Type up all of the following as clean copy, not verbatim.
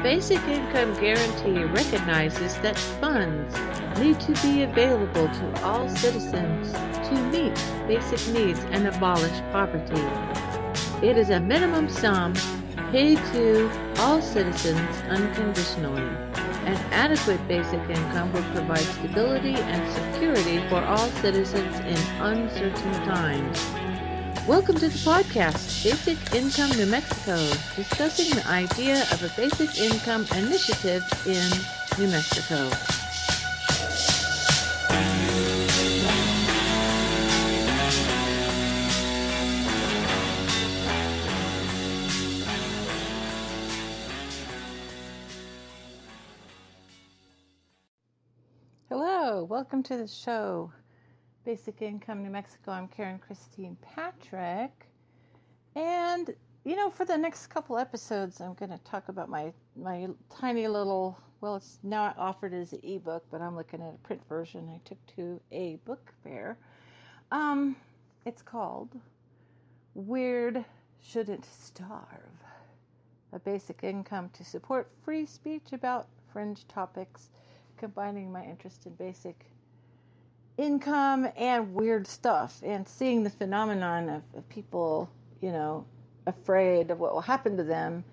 basic income guarantee recognizes that funds need to be available to all citizens to meet basic needs and abolish poverty. It is a minimum sum paid to all citizens unconditionally. An adequate basic income will provide stability and security for all citizens in uncertain times. Welcome to the podcast, Basic Income New Mexico, discussing the idea of a basic income initiative in New Mexico. Hello, welcome to the show, Basic Income New Mexico. I'm Karen Christine Patrick, and for the next couple episodes I'm going to talk about my tiny little, well, it's now offered as an ebook, but I'm looking at a print version I took to a book fair. It's called Weird Shouldn't Starve, a basic income to support free speech about fringe topics, combining my interest in basic income and weird stuff, and seeing the phenomenon of people, afraid of what will happen to them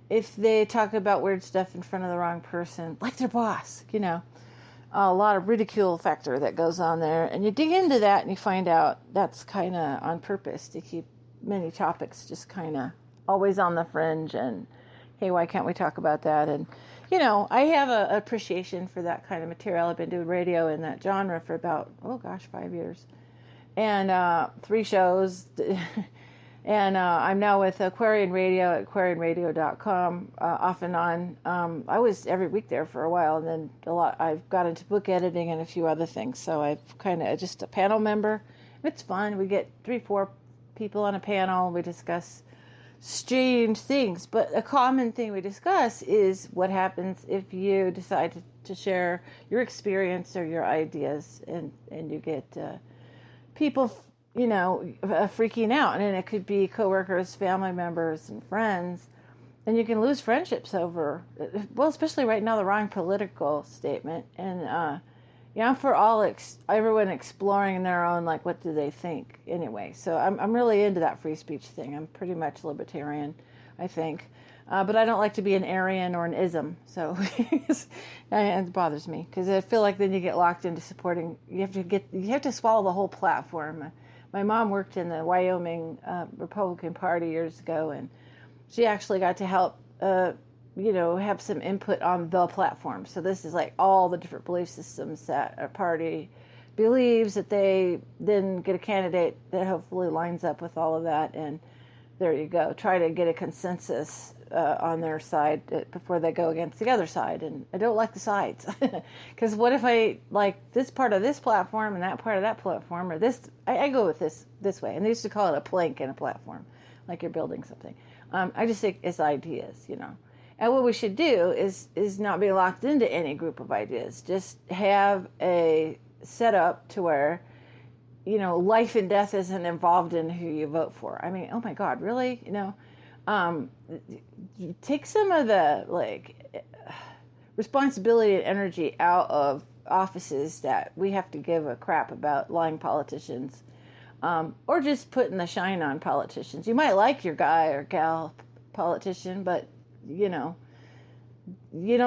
if they talk about weird stuff in front of the wrong person, like their boss. A lot of ridicule factor that goes on there, and you dig into that and you find out that's kind of on purpose to keep many topics just kind of always on the fringe, and hey, why can't we talk about that? And I have an appreciation for that kind of material. I've been doing radio in that genre for about, 5 years. And 3 shows. And I'm now with Aquarian Radio at aquarianradio.com, off and on. I was every week there for a while, and then I've got into book editing and a few other things. So I've kind of just a panel member. It's fun. We get 3-4 people on a panel. We discuss strange things, but a common thing we discuss is what happens if you decide to share your experience or your ideas, and you get people freaking out, and it could be coworkers, family members, and friends, and you can lose friendships over, well, especially right now, the wrong political statement. And I'm for everyone exploring their own, what do they think anyway. So I'm really into that free speech thing. I'm pretty much libertarian, I think. But I don't like to be an Aryan or an ism. So it bothers me, because I feel like then you get locked into supporting. You have to swallow the whole platform. My mom worked in the Wyoming Republican Party years ago, and she actually got to help have some input on the platform. So this is all the different belief systems that a party believes, that they then get a candidate that hopefully lines up with all of that. And there you go. Try to get a consensus on their side before they go against the other side. And I don't like the sides, because what if I like this part of this platform and that part of that platform, or this, I go with this way. And they used to call it a plank in a platform, like you're building something. I just think it's ideas, And what we should do is not be locked into any group of ideas. Just have a setup to where, life and death isn't involved in who you vote for. I mean, oh my God, really? Take some of the responsibility and energy out of offices that we have to give a crap about lying politicians, or just putting the shine on politicians. You might like your guy or gal politician, but you don't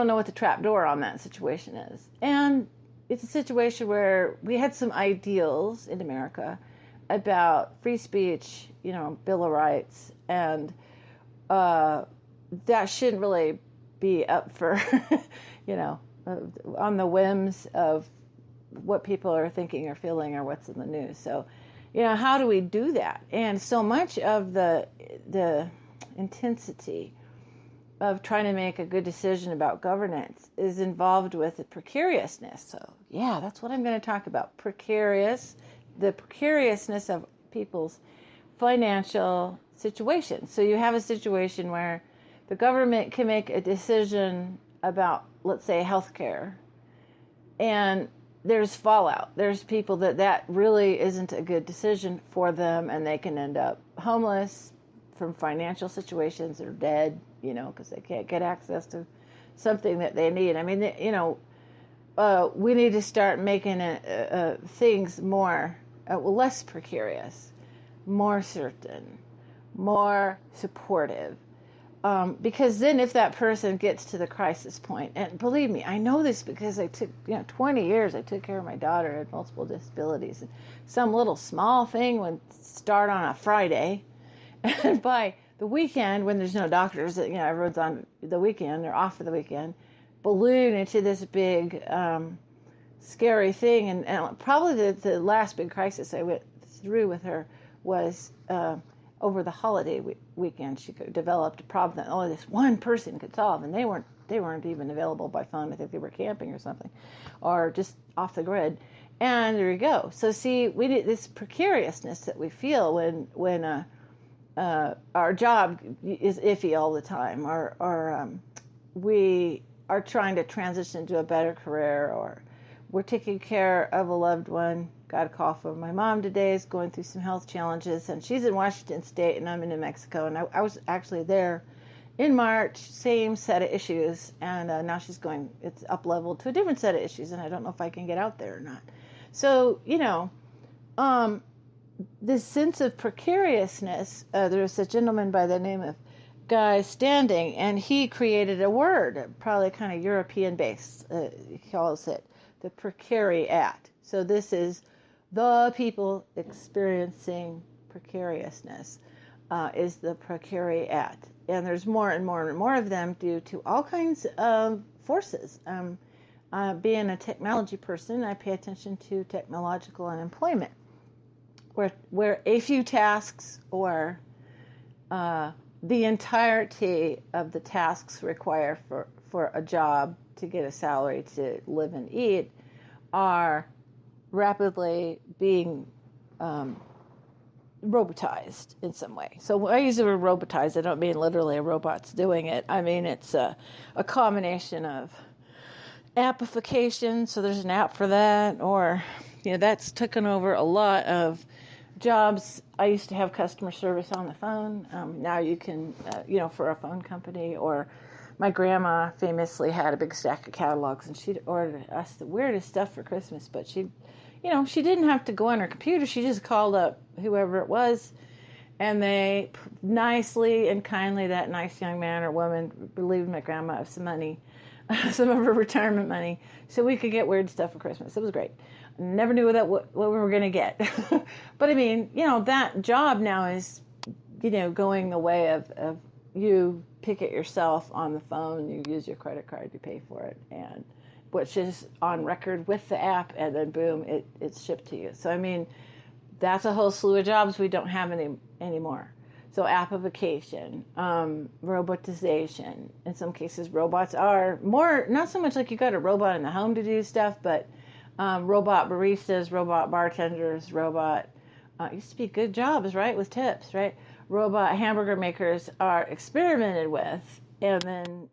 know what the trap door on that situation is. And it's a situation where we had some ideals in America about free speech, Bill of Rights, and that shouldn't really be up for, on the whims of what people are thinking or feeling or what's in the news. So, how do we do that? And so much of the intensity of trying to make a good decision about governance is involved with the precariousness. So, that's what I'm going to talk about. The precariousness of people's financial situation. So you have a situation where the government can make a decision about, let's say, healthcare, and there's fallout. There's people that really isn't a good decision for them, and they can end up homeless from financial situations, or dead, because they can't get access to something that they need. I mean, we need to start making things more, less precarious, more certain, more supportive. Because then if that person gets to the crisis point, and believe me, I know this because I took, 20 years, I took care of my daughter who had multiple disabilities. And some little small thing would start on a Friday, and by the weekend, when there's no doctors, everyone's on the weekend, they're off for the weekend, balloon into this big, scary thing. And probably the last big crisis I went through with her was over the holiday weekend. She developed a problem that only this one person could solve, and they weren't even available by phone. I think they were camping or something, or just off the grid. And there you go. So see, we need this precariousness that we feel when our job is iffy all the time, or we are trying to transition to a better career, or we're taking care of a loved one. Got a call from my mom today, is going through some health challenges, and she's in Washington State, and I'm in New Mexico, and I was actually there in March, same set of issues, and now it's up-leveled to a different set of issues, and I don't know if I can get out there or not. So, this sense of precariousness, there's a gentleman by the name of Guy Standing, and he created a word, probably kind of European-based, he calls it the Precariat. So this is the people experiencing precariousness, is the Precariat. And there's more and more and more of them due to all kinds of forces. Being a technology person, I pay attention to technological unemployment, where a few tasks or the entirety of the tasks required for a job to get a salary to live and eat are rapidly being robotized in some way. So when I use the word robotized, I don't mean literally a robot's doing it. I mean it's a combination of appification, so there's an app for that, or that's taken over a lot of jobs. I used to have customer service on the phone. Now you can, for a phone company, or my grandma famously had a big stack of catalogs, and she'd order us the weirdest stuff for Christmas, but she didn't have to go on her computer. She just called up whoever it was, and they nicely and kindly, that nice young man or woman, relieved my grandma of some money, some of her retirement money, so we could get weird stuff for Christmas. It was great. Never knew what we were going to get. But I mean, that job now is, going the way of you pick it yourself on the phone, you use your credit card, you pay for it, and which is on record with the app, and then boom, it's shipped to you. So I mean, that's a whole slew of jobs we don't have anymore. So appification, robotization. In some cases, robots are more, not so much like you got a robot in the home to do stuff, but robot baristas, robot bartenders, used to be good jobs, right, with tips, right? Robot hamburger makers are experimented with, and then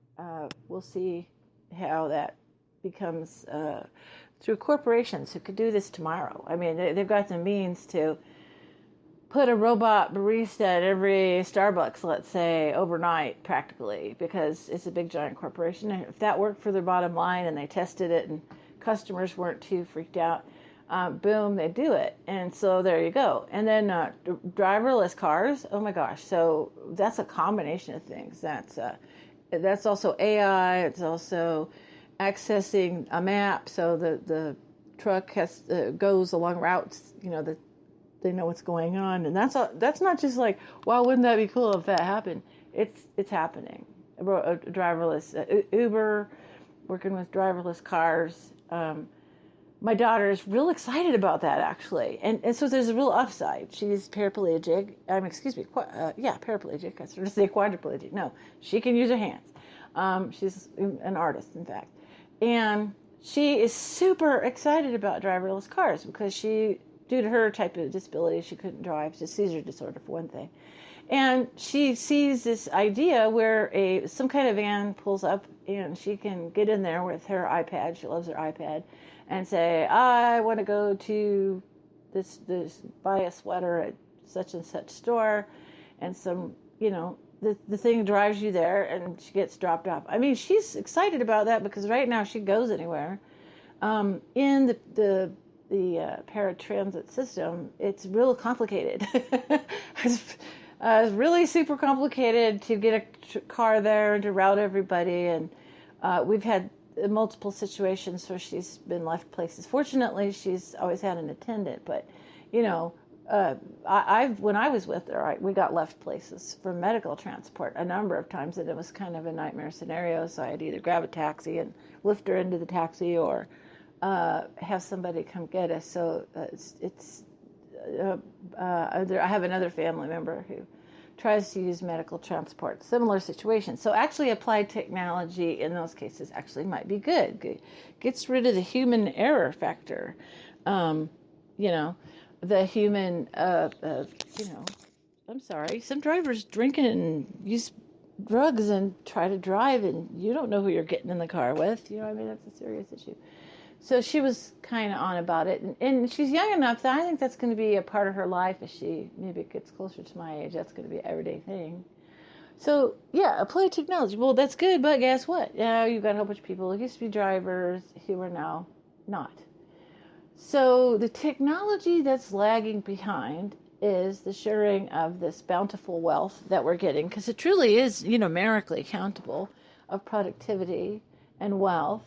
we'll see how that becomes through corporations who could do this tomorrow. I mean, they've got the means to put a robot barista at every Starbucks, let's say, overnight, practically, because it's a big, giant corporation. And if that worked for their bottom line and they tested it and customers weren't too freaked out, boom, they do it. And so there you go. And then driverless cars, oh my gosh. So that's a combination of things. That's also AI. It's also accessing a map, so the truck goes along routes, that they know what's going on. And that's not just like, wow, wouldn't that be cool if that happened? It's happening. Driverless Uber, working with driverless cars. My daughter is real excited about that, actually. And so there's a real upside. She's paraplegic. Paraplegic. I was going to say quadriplegic. No, she can use her hands. She's an artist, in fact. And she is super excited about driverless cars because due to her type of disability, she couldn't drive. It's a seizure disorder, for one thing. And she sees this idea where some kind of van pulls up and she can get in there with her iPad. She loves her iPad, and say, I want to go to buy a sweater at such and such store, and some, the thing drives you there and she gets dropped off. I mean, she's excited about that because right now she goes anywhere. In the paratransit system, it's real complicated. It's really super complicated to get a car there and to route everybody. And we've had multiple situations where she's been left places. Fortunately, she's always had an attendant, but you know, when I was with her, we got left places for medical transport a number of times, and it was kind of a nightmare scenario. So I'd either grab a taxi and lift her into the taxi, or have somebody come get us. So I have another family member who tries to use medical transport. Similar situation. So actually applied technology in those cases actually might be good. Gets rid of the human error factor. The human, I'm sorry, some drivers drink and use drugs and try to drive, and you don't know who you're getting in the car with. You know what I mean? That's a serious issue. So she was kind of on about it, and she's young enough that I think that's going to be a part of her life as she maybe gets closer to my age. That's going to be an everyday thing. So, yeah, apply technology. Well, that's good, but guess what? Now you've got a whole bunch of people who used to be drivers who are now not. So the technology that's lagging behind is the sharing of this bountiful wealth that we're getting, because it truly is, numerically countable, of productivity and wealth.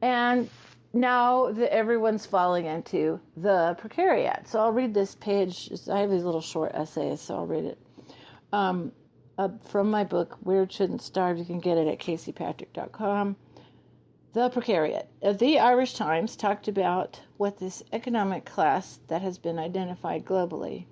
And now everyone's falling into the precariat. So I'll read this page. I have these little short essays, so I'll read it. From my book, Weird Shouldn't Starve. You can get it at caseypatrick.com. The Precariat. The Irish Times talked about what this economic class that has been identified globally.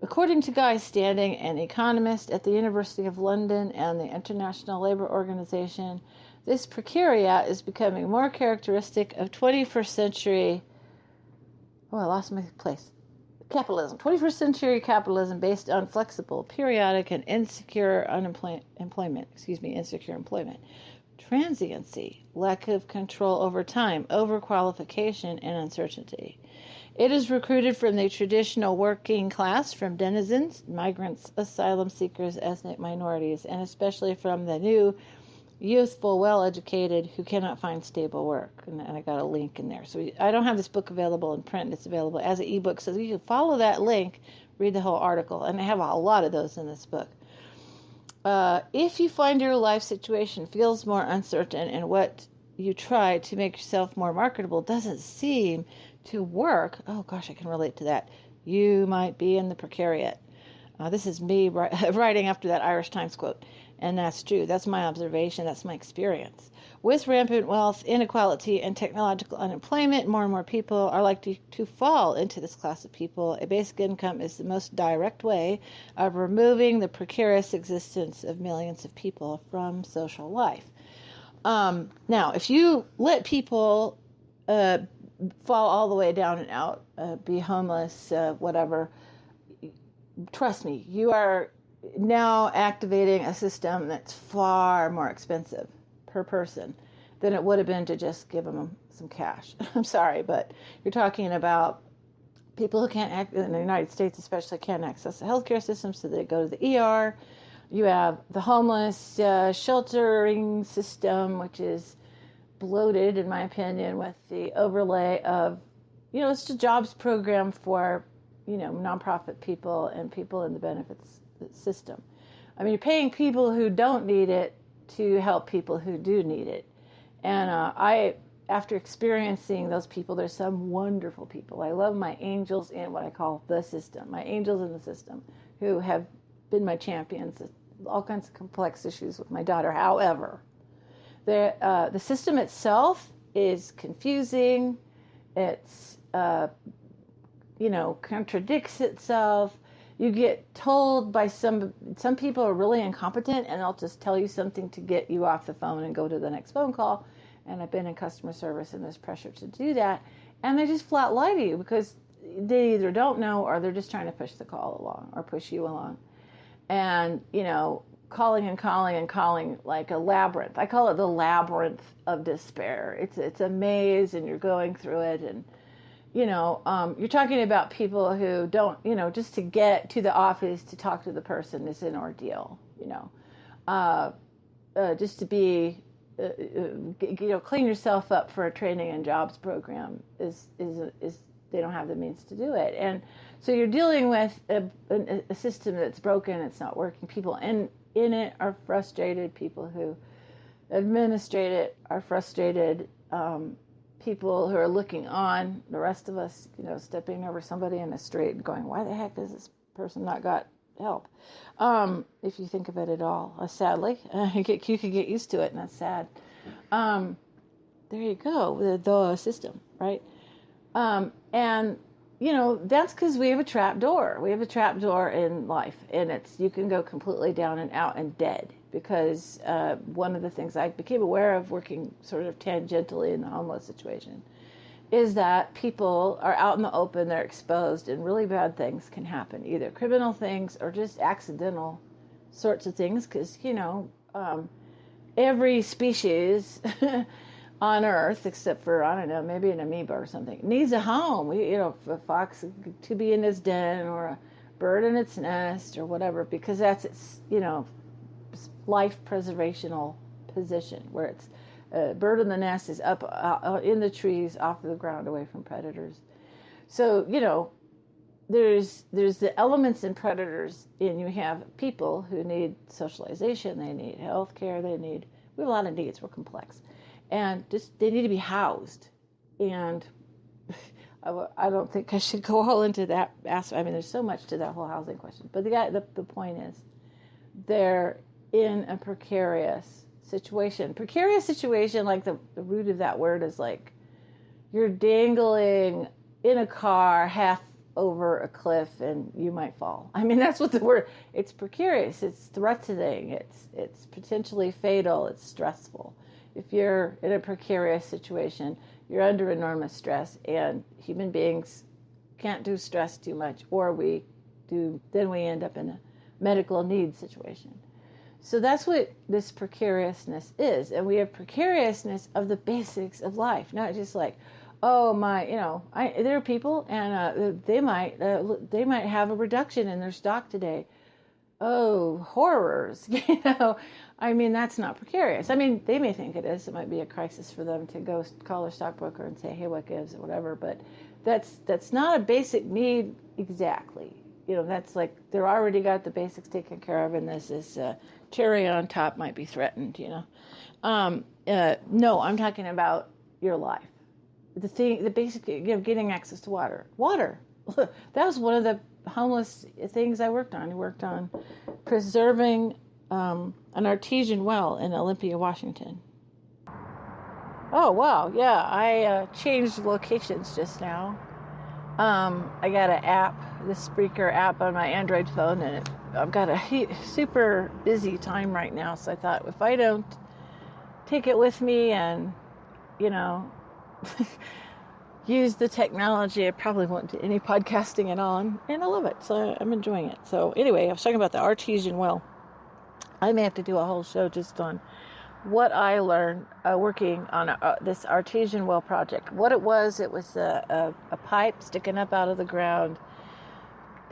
According to Guy Standing, an economist at the University of London and the International Labour Organization, this precariat is becoming more characteristic of 21st century... Oh, I lost my place. Capitalism. 21st century capitalism based on flexible, periodic, and insecure employment. Transiency, lack of control over time, overqualification, and uncertainty. It is recruited from the traditional working class, from denizens, migrants, asylum seekers, ethnic minorities, and especially from the new, youthful, well-educated who cannot find stable work. And I got a link in there. So I don't have this book available in print. It's available as an ebook. So you can follow that link, read the whole article. And I have a lot of those in this book. If you find your life situation feels more uncertain and what you try to make yourself more marketable doesn't seem to work, oh gosh, I can relate to that. You might be in the precariat. This is me writing after that Irish Times quote. And that's true. That's my observation. That's my experience. With rampant wealth, inequality, and technological unemployment, more and more people are likely to fall into this class of people. A basic income is the most direct way of removing the precarious existence of millions of people from social life. Now, if you let people fall all the way down and out, be homeless, whatever, trust me, you are now activating a system that's far more expensive per person than it would have been to just give them some cash. I'm sorry, but you're talking about people who can't act in the United States, especially can't access the healthcare system, so they go to the ER. You have the homeless sheltering system, which is bloated, in my opinion, with the overlay of, it's a jobs program for, nonprofit people and people in the benefits system. I mean, you're paying people who don't need it to help people who do need it. And after experiencing those people, there's some wonderful people. I love my angels in what I call the system, my angels in the system, who have been my champions, all kinds of complex issues with my daughter. However, the system itself is confusing. It's, contradicts itself. You get told by some people are really incompetent, and they'll just tell you something to get you off the phone and go to the next phone call. And I've been in customer service, and there's pressure to do that. And they just flat lie to you because they either don't know or they're just trying to push the call along or push you along. And, calling and calling and calling like a labyrinth. I call it the labyrinth of despair. It's a maze, and you're going through it, and You're talking about people who don't, just to get to the office to talk to the person is an ordeal, just to be, clean yourself up for a training and jobs program is they don't have the means to do it. And so you're dealing with a system that's broken, it's not working. People in it are frustrated. People who administrate it are frustrated. People who are looking on, the rest of us, stepping over somebody in the street and going, why the heck does this person not got help? If you think of it at all, sadly, you could get used to it, and that's sad. There you go, the system, right? And that's because we have a trap door. We have a trap door in life, and you can go completely down and out and dead. Because one of the things I became aware of working sort of tangentially in the homeless situation is that people are out in the open, they're exposed, and really bad things can happen, either criminal things or just accidental sorts of things, because, every species on Earth, except for, I don't know, maybe an amoeba or something, needs a home. A fox to be in its den, or a bird in its nest, or whatever, because that's its, life preservational position, where it's a bird in the nest is up in the trees, off the ground, away from predators. So there's the elements in predators, and you have people who need socialization, they need health care, we have a lot of needs, we're complex, and just they need to be housed. And I don't think I should go all into that aspect. I mean, there's so much to that whole housing question, but the point is, they're in a precarious situation. Precarious situation, like the root of that word is like you're dangling in a car half over a cliff and you might fall. I mean, that's what the word, it's precarious, it's threatening, it's potentially fatal, it's stressful. If you're in a precarious situation, you're under enormous stress, and human beings can't do stress too much, or then we end up in a medical need situation. So that's what this precariousness is. And we have precariousness of the basics of life, not just like, oh my, there are people and they might have a reduction in their stock today. Oh, horrors, I mean, that's not precarious. I mean, they may think it is. It might be a crisis for them to go call their stockbroker and say, hey, what gives, or whatever. But that's not a basic need exactly. That's like they're already got the basics taken care of, and this is cherry on top might be threatened. No, I'm talking about your life. The basic, getting access to water. That was one of the homeless things I worked on. I worked on preserving an artesian well in Olympia, Washington. Oh wow, yeah, I changed locations just now. I got an app, the Spreaker app on my Android phone, and I've got a super busy time right now, so I thought if I don't take it with me and, use the technology, I probably won't do any podcasting at all, and I love it, so I'm enjoying it. So anyway, I was talking about the artesian well. I may have to do a whole show just on what I learned working on this artesian well project. What it was a pipe sticking up out of the ground,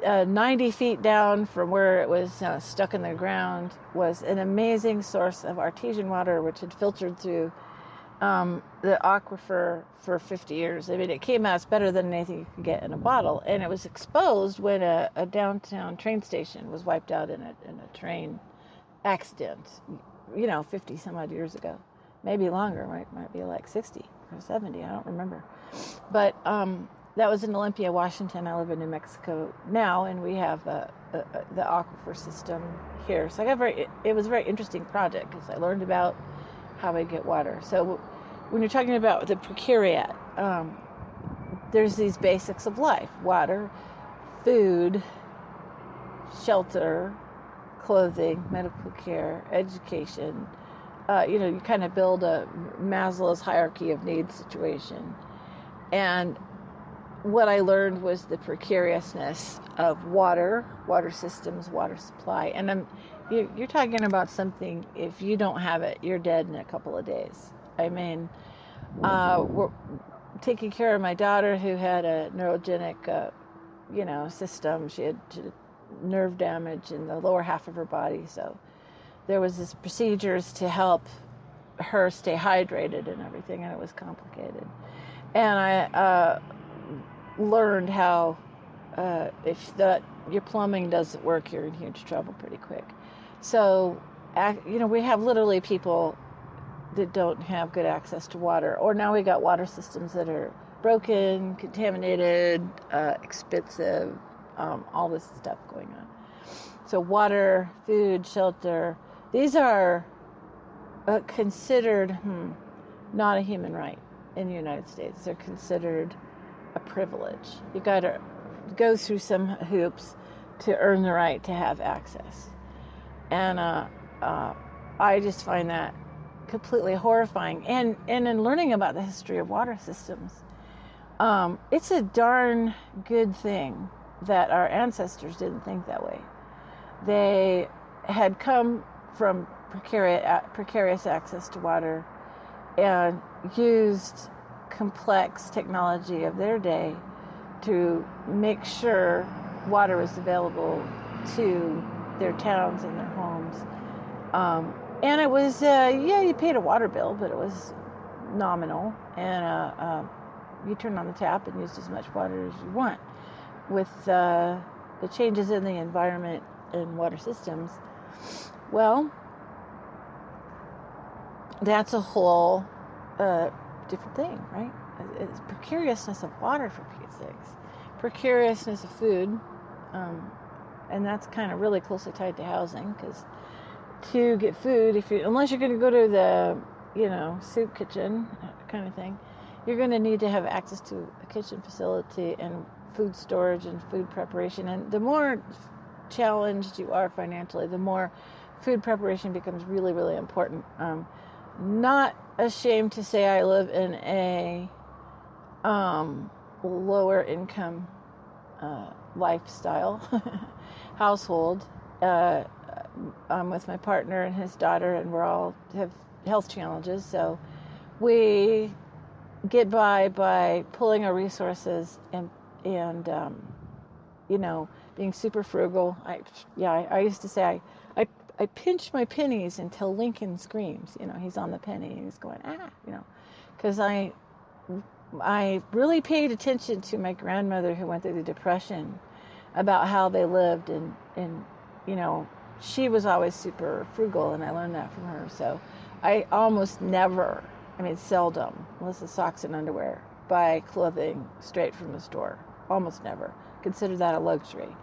90 feet down from where it was stuck in the ground, was an amazing source of artesian water, which had filtered through the aquifer for 50 years. I mean, it came out, it's better than anything you could get in a bottle, and it was exposed when a downtown train station was wiped out in a train accident, 50 some odd years ago, maybe longer, might be like 60 or 70, I don't remember. But that was in Olympia, Washington. I live in New Mexico now, and we have the aquifer system here. So it was a very interesting project because I learned about how we get water. So when you're talking about the Precariat, there's these basics of life: water, food, shelter, clothing, medical care, education. You kind of build a Maslow's hierarchy of needs situation. And what I learned was the precariousness of water systems, water supply. And you're talking about something, if you don't have it, you're dead in a couple of days. I mean, taking care of my daughter who had a neurogenic, system. She had nerve damage in the lower half of her body. So there was this procedures to help her stay hydrated and everything, and it was complicated. And I learned how if your plumbing doesn't work, you're in huge trouble pretty quick. So, we have literally people that don't have good access to water, or now we got water systems that are broken, contaminated, expensive, all this stuff going on. So water, food, shelter, these are considered not a human right in the United States. They're considered a privilege. You got to go through some hoops to earn the right to have access. And I just find that completely horrifying. And in learning about the history of water systems, it's a darn good thing that our ancestors didn't think that way. They had come from precarious access to water and used complex technology of their day to make sure water was available to their towns and their homes. And it was, you paid a water bill, but it was nominal. And you turned on the tap and used as much water as you want. With the changes in the environment and water systems, well, that's a whole different thing, right? It's precariousness of water, for Pete's sakes. Precariousness of food, and that's kind of really closely tied to housing, because to get food, unless you're going to go to the, soup kitchen kind of thing, you're going to need to have access to a kitchen facility and food storage and food preparation. And the more challenged you are financially, the more food preparation becomes really, really important. Not ashamed to say I live in a lower income lifestyle household. I'm with my partner and his daughter, and we all have health challenges, so we get by pulling our resources and being super frugal. I used to say I pinch my pennies until Lincoln screams. He's on the penny and he's going, because I really paid attention to my grandmother who went through the Depression, about how they lived, and she was always super frugal, and I learned that from her. So I almost never, seldom, unless it's socks and underwear, buy clothing straight from the store. Almost never. Consider that a luxury.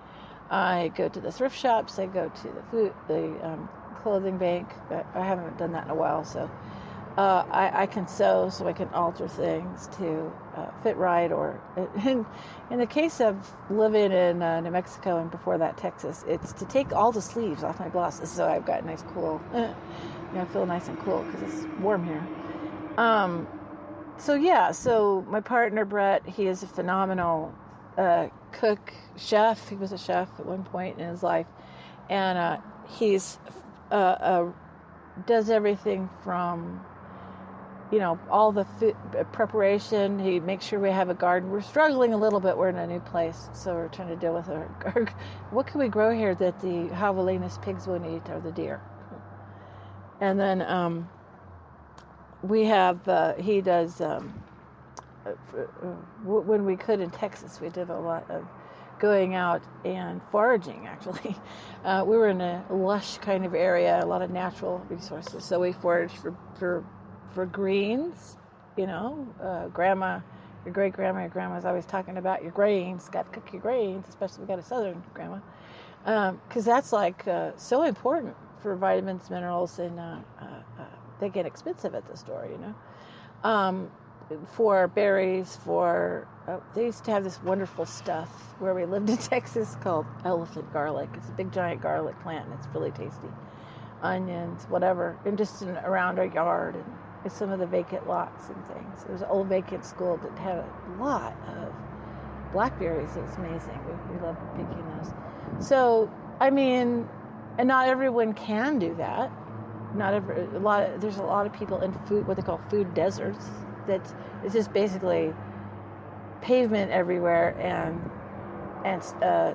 I go to the thrift shops. I go to the clothing bank. I haven't done that in a while, so I can sew, so I can alter things to fit right. Or in the case of living in New Mexico and before that Texas, it's to take all the sleeves off my blouses, so I've got nice cool. I feel nice and cool because it's warm here. So my partner Brett, he is a phenomenal cook, chef. He was a chef at one point in his life, and he's does everything from all the food preparation. He makes sure we have a garden. We're struggling a little bit. We're in a new place, so we're trying to deal with our what can we grow here that the javelinus pigs won't eat, or the deer. And then we have he does when we could in Texas, we did a lot of going out and foraging. Actually, we were in a lush kind of area, a lot of natural resources, so we foraged for greens. Grandma, your great grandma, your grandma's always talking about your grains. Got to cook your grains, especially we got a southern grandma, because that's so important for vitamins, minerals, and they get expensive at the store. For berries, they used to have this wonderful stuff where we lived in Texas called elephant garlic. It's a big giant garlic plant, and it's really tasty. Onions, whatever, and just around our yard, and some of the vacant lots and things. There's an old vacant school that had a lot of blackberries. It was amazing. We love picking those. So, and not everyone can do that. There's a lot of people in what they call food deserts. it's just basically pavement everywhere and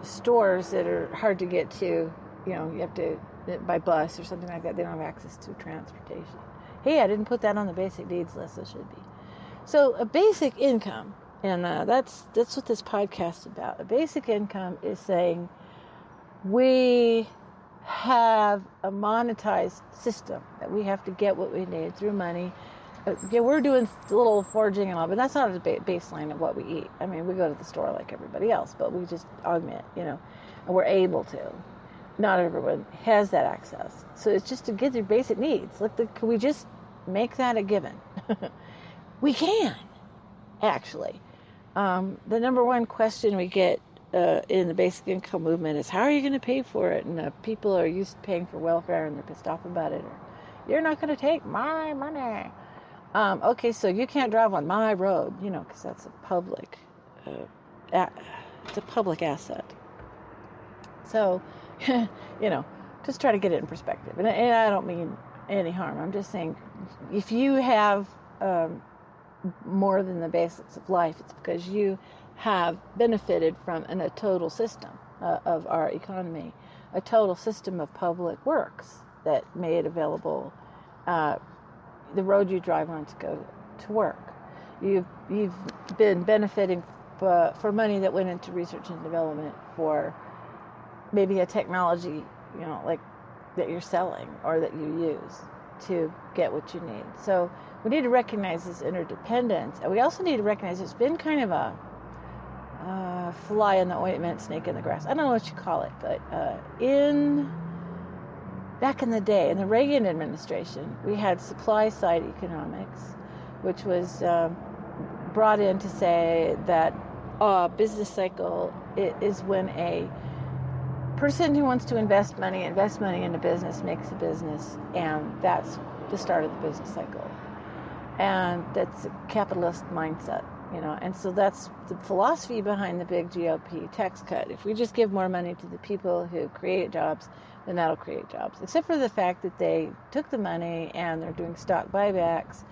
stores that are hard to get to. You know, you have to by bus or something like that. They don't have access to transportation. Hey, I didn't put that on the basic needs list. It should be. So a basic income, and that's what this podcast is about. A basic income is saying we have a monetized system that we have to get what we need through money. Yeah, we're doing a little foraging and all, but that's not a baseline of what we eat. I mean, we go to the store like everybody else, but we just augment, and we're able to. Not everyone has that access. So it's just to get their basic needs. Can we just make that a given? We can, actually. The number one question we get in the basic income movement is, how are you going to pay for it? And people are used to paying for welfare and they're pissed off about it. Or, you're not going to take my money. Okay, so you can't drive on my road, because that's a public, it's a public asset. So, just try to get it in perspective. And I don't mean any harm. I'm just saying, if you have more than the basics of life, it's because you have benefited from a total system of our economy, a total system of public works that made available the road you drive on to go to work. You've been benefiting for money that went into research and development for maybe a technology, like that you're selling or that you use to get what you need. So we need to recognize this interdependence, and we also need to recognize it's been kind of a fly in the ointment, snake in the grass. I don't know what you call it, but back in the day, in the Reagan administration, we had supply-side economics, which was brought in to say that a business cycle is when a person who wants to invest money into business makes a business, and that's the start of the business cycle. And that's a capitalist mindset, and so that's the philosophy behind the big GOP tax cut. If we just give more money to the people who create jobs, then that'll create jobs. Except for the fact that they took the money and they're doing stock buybacks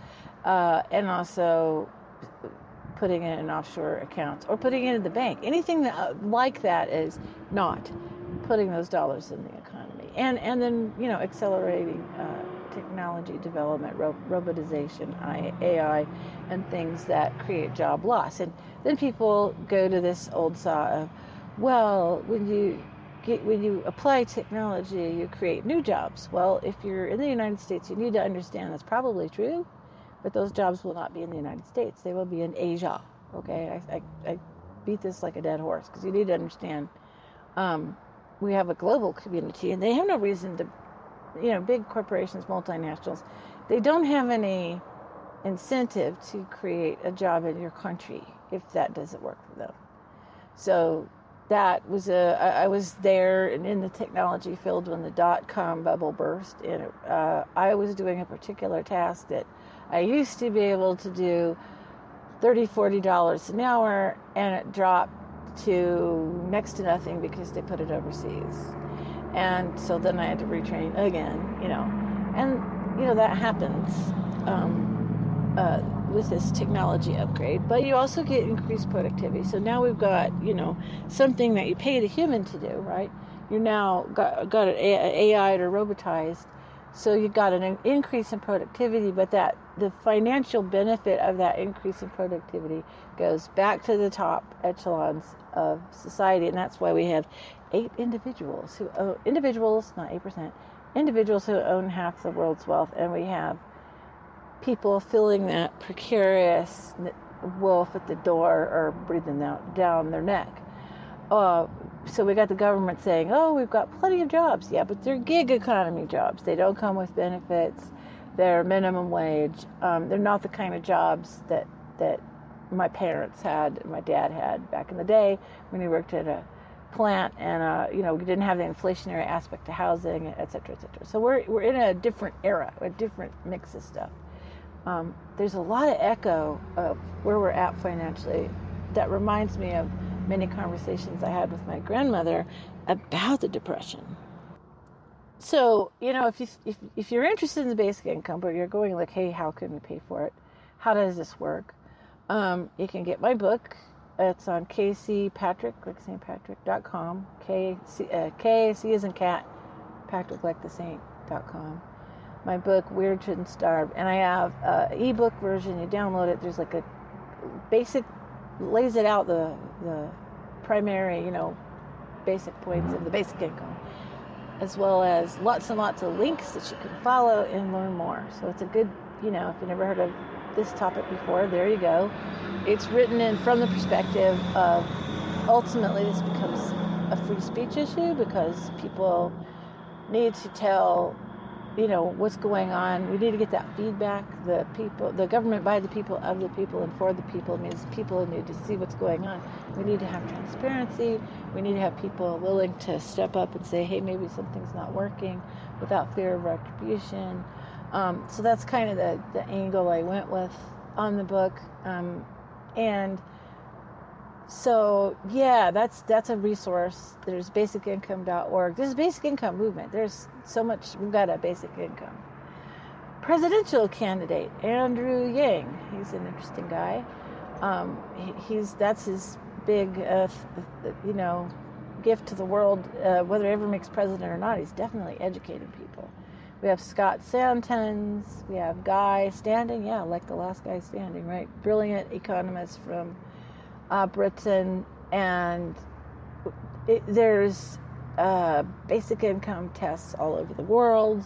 and also putting it in offshore accounts or putting it in the bank. Anything like that is not putting those dollars in the economy. And then, accelerating technology development, robotization, AI, and things that create job loss. And then people go to this old saw of, well, when you apply technology, you create new jobs. Well, if you're in the United States, you need to understand that's probably true, but those jobs will not be in the United States. They will be in Asia. Okay, I beat this like a dead horse because you need to understand we have a global community, and they have no reason to, big corporations, multinationals, they don't have any incentive to create a job in your country if that doesn't work for them. So that was I was there and in the technology field when the dot-com bubble burst, and I was doing a particular task that I used to be able to do $30, $40 an hour, and it dropped to next to nothing because they put it overseas. And so then I had to retrain again, and that happens with this technology upgrade. But you also get increased productivity. So now we've got, something that you paid a human to do, right? You now got it AI'd or robotized. So you got an increase in productivity, but the financial benefit of that increase in productivity goes back to the top echelons of society, and that's why we have 8 individuals, not 8%, individuals who own half the world's wealth, and we have people filling that precarious wolf at the door or breathing down their neck. So we got the government saying, we've got plenty of jobs. Yeah, but they're gig economy jobs. They don't come with benefits. They're minimum wage. They're not the kind of jobs that my parents had, my dad had back in the day when he worked at a plant, and we didn't have the inflationary aspect to housing, et cetera, et cetera. So we're in a different era, a different mix of stuff. There's a lot of echo of where we're at financially that reminds me of many conversations I had with my grandmother about the Depression. So, if you're interested in the basic income, but you're going like, hey, how can we pay for it? how does this work? You can get my book. It's on kcpatrick, like St. Patrick.com. K C as in cat, Patrick like the saint.com. My book, Weird Shouldn't Starve. And I have an ebook version. You download it. There's like a basic, lays it out, the primary, basic points of the basic income, as well as lots and lots of links that you can follow and learn more. So it's a good, if you've never heard of this topic before, there you go. It's written in from the perspective of ultimately this becomes a free speech issue because people need to tell, what's going on. We need to get that feedback. The government by the people, of the people, and for the people means people need to see what's going on. We need to have transparency. We need to have people willing to step up and say, hey, maybe something's not working without fear of retribution. So that's kind of the angle I went with on the book. And so, yeah, that's a resource. There's basicincome.org. There's a basic income movement. There's so much. We've got a basic income. Presidential candidate, Andrew Yang. He's an interesting guy. That's his big, gift to the world. Whether he ever makes president or not, he's definitely educating people. We have Scott Santens. We have Guy Standing. Yeah, like the last guy standing, right? Brilliant economist from Britain. And there's basic income tests all over the world.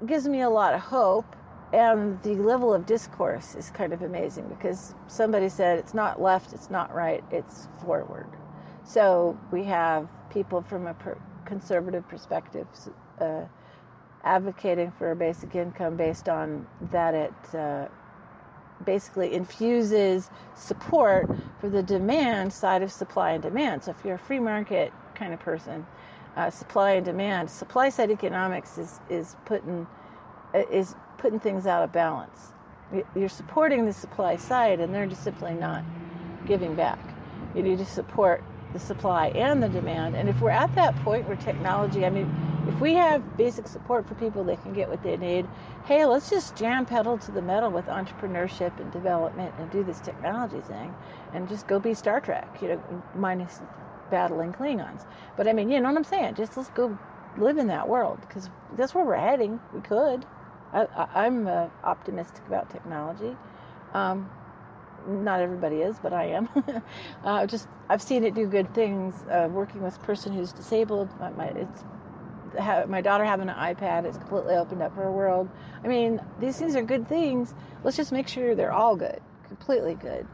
Gives me a lot of hope. And the level of discourse is kind of amazing because somebody said it's not left, it's not right, it's forward. So we have people from a conservative perspective advocating for a basic income based on that it basically infuses support for the demand side of supply and demand. So if you're a free market kind of person, supply and demand, supply side economics is putting things out of balance. You're supporting the supply side and they're just simply not giving back. You need to support the supply and the demand. And if we're at that point where technology, if we have basic support for people, they can get what they need. Hey, let's just jam pedal to the metal with entrepreneurship and development and do this technology thing and just go be Star Trek, minus battling Klingons. But you know what I'm saying? Just let's go live in that world because that's where we're heading. We could. I'm optimistic about technology. Not everybody is, but I am. I've seen it do good things. Working with a person who's disabled, my daughter having an iPad, it's completely opened up her world. These things are good things. Let's just make sure they're all good, completely good,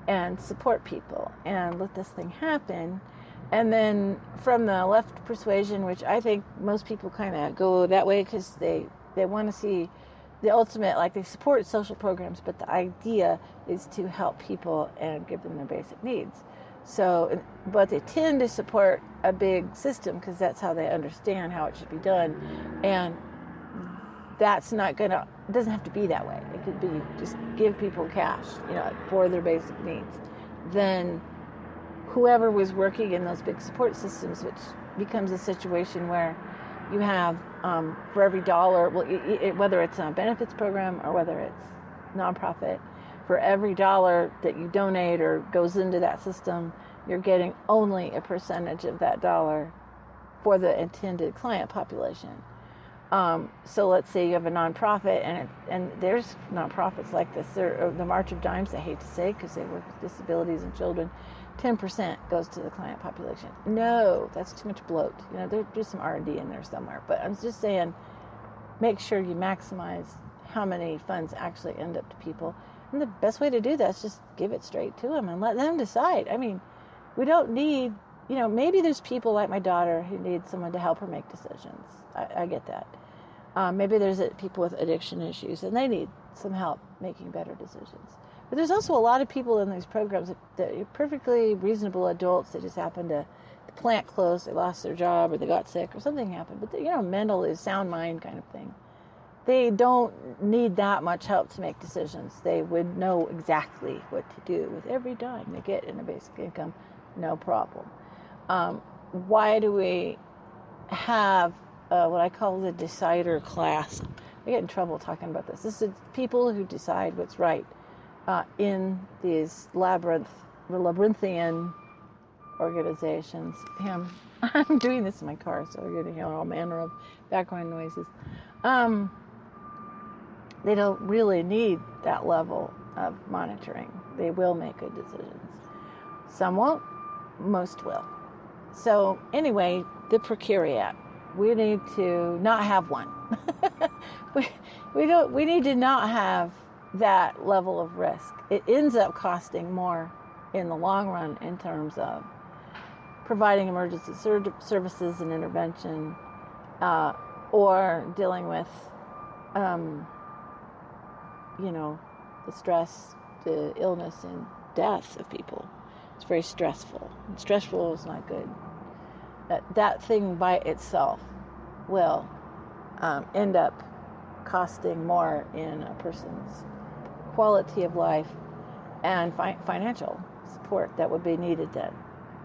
and support people and let this thing happen. And then from the left persuasion, which I think most people kind of go that way because they want to see the ultimate, like they support social programs, but the idea is to help people and give them their basic needs. So, but they tend to support a big system because that's how they understand how it should be done. And that's not it doesn't have to be that way. It could be just give people cash, for their basic needs. Then whoever was working in those big support systems, which becomes a situation where you have for every dollar, whether it's a benefits program or whether it's nonprofit, for every dollar that you donate or goes into that system, you're getting only a percentage of that dollar for the intended client population. So let's say you have a nonprofit, and there's nonprofits like this, the March of Dimes, I hate to say, because they work with disabilities and children. 10% goes to the client population. No, that's too much bloat. There's some R&D in there somewhere. But I'm just saying, make sure you maximize how many funds actually end up to people. And the best way to do that is just give it straight to them and let them decide. We don't need, maybe there's people like my daughter who need someone to help her make decisions. I get that. Maybe there's people with addiction issues and they need some help making better decisions. But there's also a lot of people in these programs that are perfectly reasonable adults that just happen to, the plant closed, they lost their job, or they got sick, or something happened. But, mental is sound mind kind of thing. They don't need that much help to make decisions. They would know exactly what to do with every dime they get in a basic income, no problem. Why do we have what I call the decider class I get in trouble talking about this. This is people who decide what's right in these labyrinthian organizations. I'm doing this in my car, so you're going to hear all manner of background noises. They don't really need that level of monitoring. They will make good decisions. Some won't, most will. So anyway, the precariat. We need to not have one. we need to not have that level of risk. It ends up costing more in the long run in terms of providing emergency services and intervention, or dealing with, the stress, the illness, and death of people. It's very stressful. And stressful is not good. That thing by itself will end up costing more in a person's quality of life and financial support that would be needed then.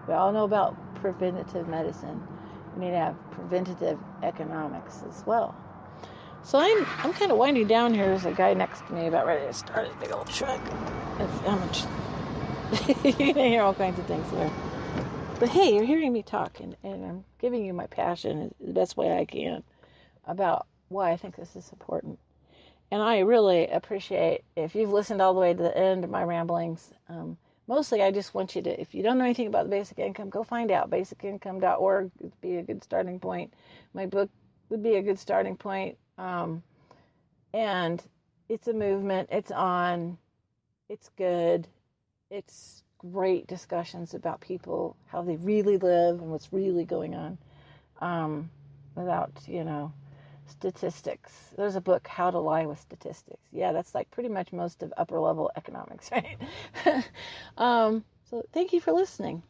We all know about preventative medicine. We need to have preventative economics as well. So I'm kind of winding down here. There's a guy next to me about ready to start a big old truck. You're going to hear all kinds of things there. But hey, you're hearing me talk, and I'm giving you my passion the best way I can about why I think this is important. And I really appreciate if you've listened all the way to the end of my ramblings. Mostly, I just want you to, if you don't know anything about the basic income, go find out. Basicincome.org would be a good starting point. My book would be a good starting point. And it's a movement. It's on. It's good. It's great discussions about people, how they really live and what's really going on, without, statistics. There's a book, How to Lie with Statistics. Yeah, that's like pretty much most of upper level economics, right? So thank you for listening.